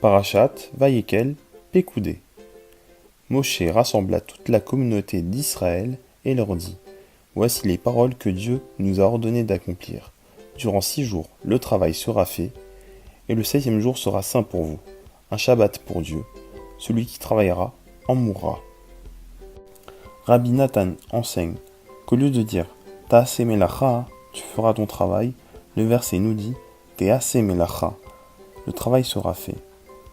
Parashat Vayekel Pécoudé. Moshe rassembla toute la communauté d'Israël et leur dit : Voici les paroles que Dieu nous a ordonné d'accomplir. Durant 6 jours, le travail sera fait, et le 7e jour sera saint pour vous, un Shabbat pour Dieu. Celui qui travaillera en mourra. Rabbi Nathan enseigne qu'au lieu de dire Ta'aseh melacha, tu feras ton travail, le verset nous dit Te'aseh melacha, le travail sera fait,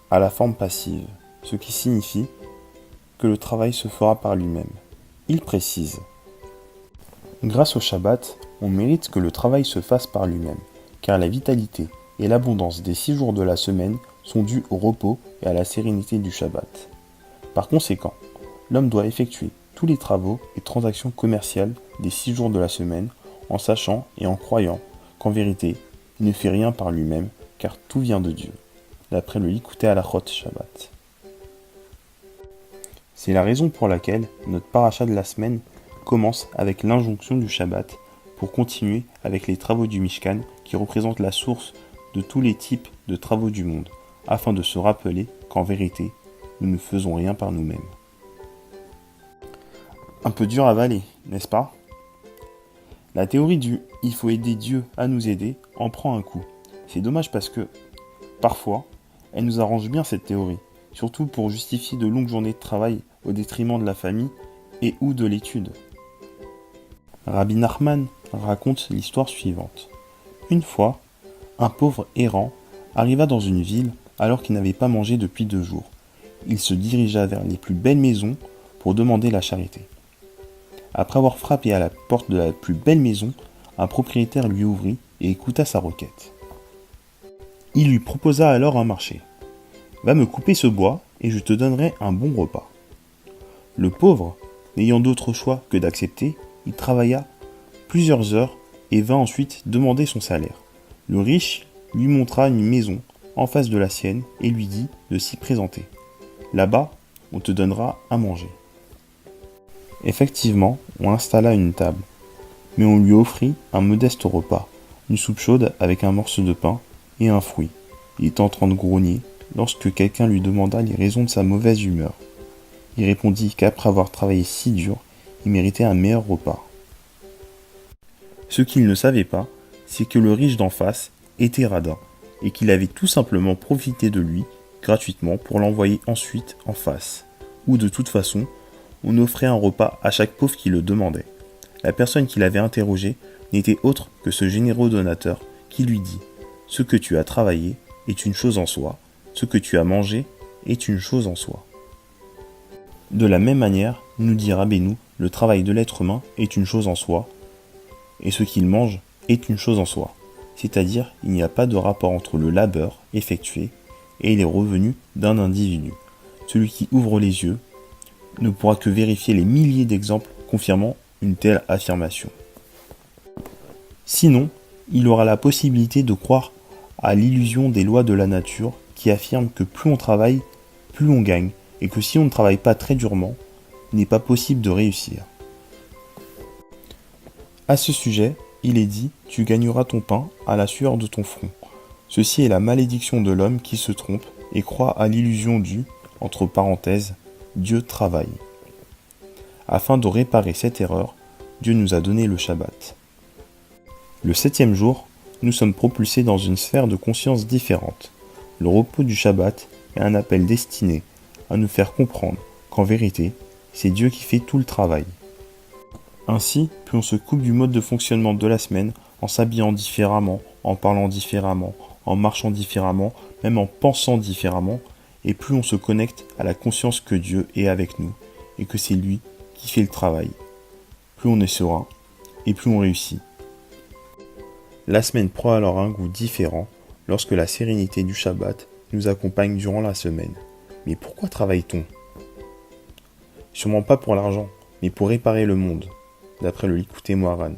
à la forme passive, ce qui signifie que le travail se fera par lui-même. Il précise : grâce au Shabbat, on mérite que le travail se fasse par lui-même, car la vitalité et l'abondance des 6 jours de la semaine sont dus au repos et à la sérénité du Shabbat. Par conséquent, l'homme doit effectuer tous les travaux et transactions commerciales des 6 jours de la semaine en sachant et en croyant qu'en vérité, il ne fait rien par lui-même, car tout vient de Dieu, d'après le Likutei Halachot Shabbat. C'est la raison pour laquelle notre paracha de la semaine commence avec l'injonction du Shabbat pour continuer avec les travaux du Mishkan qui représentent la source de tous les types de travaux du monde, afin de se rappeler qu'en vérité, nous ne faisons rien par nous-mêmes. Un peu dur à avaler, n'est-ce pas ? La théorie du « il faut aider Dieu à nous aider » en prend un coup. C'est dommage parce que, parfois, elle nous arrange bien cette théorie, surtout pour justifier de longues journées de travail au détriment de la famille et ou de l'étude. Rabbi Nachman raconte l'histoire suivante. Une fois, un pauvre errant arriva dans une ville alors qu'il n'avait pas mangé depuis 2 jours. Il se dirigea vers les plus belles maisons pour demander la charité. Après avoir frappé à la porte de la plus belle maison, un propriétaire lui ouvrit et écouta sa requête. Il lui proposa alors un marché. « Va me couper ce bois et je te donnerai un bon repas. » Le pauvre, n'ayant d'autre choix que d'accepter, il travailla plusieurs heures et vint ensuite demander son salaire. Le riche lui montra une maison en face de la sienne et lui dit de s'y présenter. Là-bas, on te donnera à manger. Effectivement, on installa une table, mais on lui offrit un modeste repas, une soupe chaude avec un morceau de pain et un fruit. Il était en train de grogner lorsque quelqu'un lui demanda les raisons de sa mauvaise humeur. Il répondit qu'après avoir travaillé si dur, il méritait un meilleur repas. Ce qu'il ne savait pas, c'est que le riche d'en face était radin, et qu'il avait tout simplement profité de lui, gratuitement, pour l'envoyer ensuite en face, où de toute façon, on offrait un repas à chaque pauvre qui le demandait. La personne qui l'avait interrogé n'était autre que ce généreux donateur qui lui dit : ce que tu as travaillé est une chose en soi, ce que tu as mangé est une chose en soi. De la même manière, nous dit Rabbeinu, le travail de l'être humain est une chose en soi, et ce qu'il mange est une chose en soi. C'est-à-dire, il n'y a pas de rapport entre le labeur effectué et les revenus d'un individu. Celui qui ouvre les yeux ne pourra que vérifier les milliers d'exemples confirmant une telle affirmation. Sinon, il aura la possibilité de croire à l'illusion des lois de la nature qui affirment que plus on travaille, plus on gagne, et que si on ne travaille pas très durement, il n'est pas possible de réussir. À ce sujet, il est dit « Tu gagneras ton pain à la sueur de ton front ». Ceci est la malédiction de l'homme qui se trompe et croit à l'illusion du, entre parenthèses, Dieu travaille. Afin de réparer cette erreur, Dieu nous a donné le Shabbat. Le 7e jour, nous sommes propulsés dans une sphère de conscience différente. Le repos du Shabbat est un appel destiné à nous faire comprendre qu'en vérité, c'est Dieu qui fait tout le travail. Ainsi, plus on se coupe du mode de fonctionnement de la semaine, en s'habillant différemment, en parlant différemment, en marchant différemment, même en pensant différemment, et plus on se connecte à la conscience que Dieu est avec nous, et que c'est lui qui fait le travail. Plus on est serein, et plus on réussit. La semaine prend alors un goût différent lorsque la sérénité du Shabbat nous accompagne durant la semaine. Mais pourquoi travaille-t-on ? Sûrement pas pour l'argent, mais pour réparer le monde, d'après le Likutei Moharan.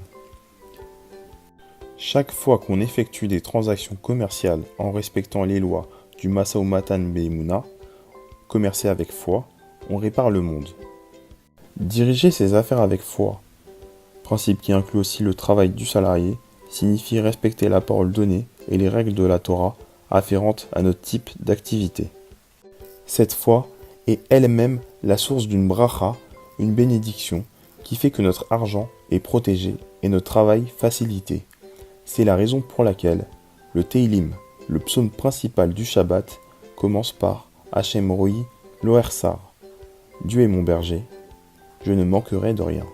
Chaque fois qu'on effectue des transactions commerciales en respectant les lois du Masa Umatan Be'emunah, commercer avec foi, on répare le monde. Diriger ses affaires avec foi, principe qui inclut aussi le travail du salarié, signifie respecter la parole donnée et les règles de la Torah afférentes à notre type d'activité. Cette foi est elle-même la source d'une bracha, une bénédiction, qui fait que notre argent est protégé et notre travail facilité. C'est la raison pour laquelle le Teilim, le psaume principal du Shabbat, commence par Hachem Roi Lo Ersar. Dieu est mon berger, je ne manquerai de rien.